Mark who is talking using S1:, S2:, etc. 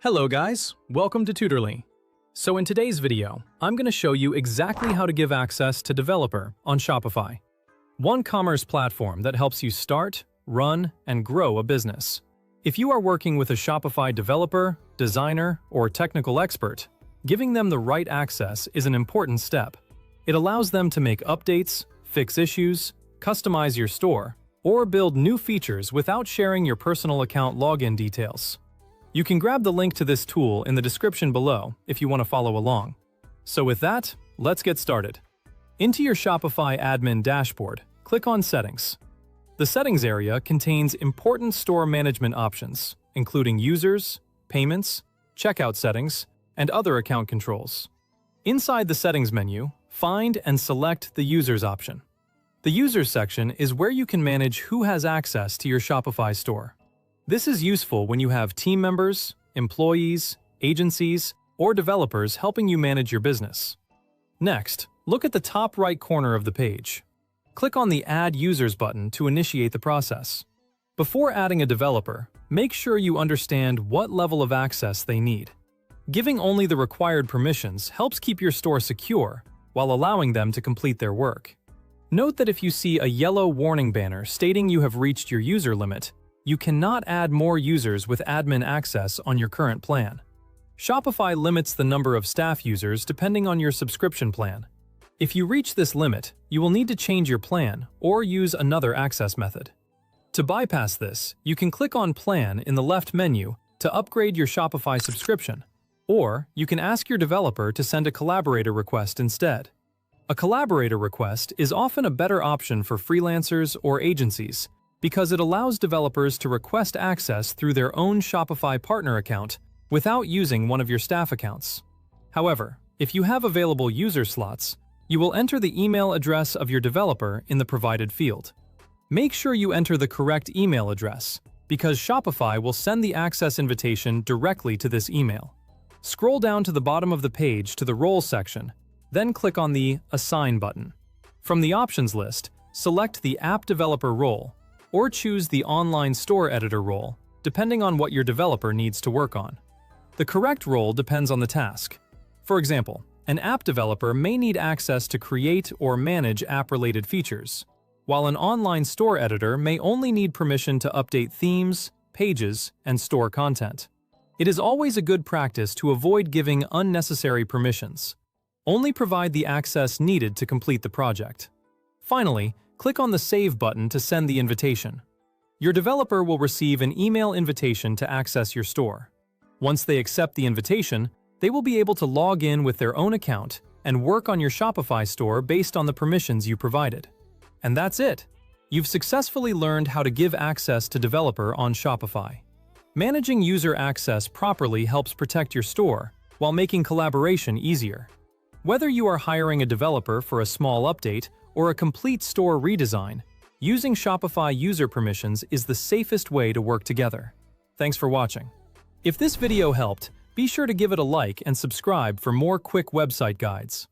S1: Hello guys, welcome to Tutorly. So in today's video, I'm going to show you exactly how to give access to developer on Shopify, one commerce platform that helps you start, run, and grow a business. If you are working with a Shopify developer, designer, or technical expert, giving them the right access is an important step. It allows them to make updates, fix issues, customize your store, or build new features without sharing your personal account login details. You can grab the link to this tool in the description below if you want to follow along. So with that, let's get started. Into your Shopify admin dashboard, click on Settings. The Settings area contains important store management options, including users, payments, checkout settings, and other account controls. Inside the Settings menu, find and select the Users option. The Users section is where you can manage who has access to your Shopify store. This is useful when you have team members, employees, agencies, or developers helping you manage your business. Next, look at the top right corner of the page. Click on the Add Users button to initiate the process. Before adding a developer, make sure you understand what level of access they need. Giving only the required permissions helps keep your store secure while allowing them to complete their work. Note that if you see a yellow warning banner stating you have reached your user limit, you cannot add more users with admin access on your current plan. Shopify limits the number of staff users depending on your subscription plan. If you reach this limit, you will need to change your plan or use another access method. To bypass this, you can click on Plan in the left menu to upgrade your Shopify subscription, or you can ask your developer to send a collaborator request instead. A collaborator request is often a better option for freelancers or agencies because it allows developers to request access through their own Shopify partner account without using one of your staff accounts. However, if you have available user slots, you will enter the email address of your developer in the provided field. Make sure you enter the correct email address, because Shopify will send the access invitation directly to this email. Scroll down to the bottom of the page to the Roles section, then click on the Assign button. From the options list, select the App Developer role, or choose the Online Store Editor role, depending on what your developer needs to work on. The correct role depends on the task. For example, an app developer may need access to create or manage app-related features, while an online store editor may only need permission to update themes, pages, and store content. It is always a good practice to avoid giving unnecessary permissions. Only provide the access needed to complete the project. Finally, click on the Save button to send the invitation. Your developer will receive an email invitation to access your store. Once they accept the invitation, they will be able to log in with their own account and work on your Shopify store based on the permissions you provided. And that's it! You've successfully learned how to give access to developer on Shopify. Managing user access properly helps protect your store while making collaboration easier. Whether you are hiring a developer for a small update or a complete store redesign, using Shopify user permissions is the safest way to work together. Thanks for watching. If this video helped, be sure to give it a like and subscribe for more quick website guides.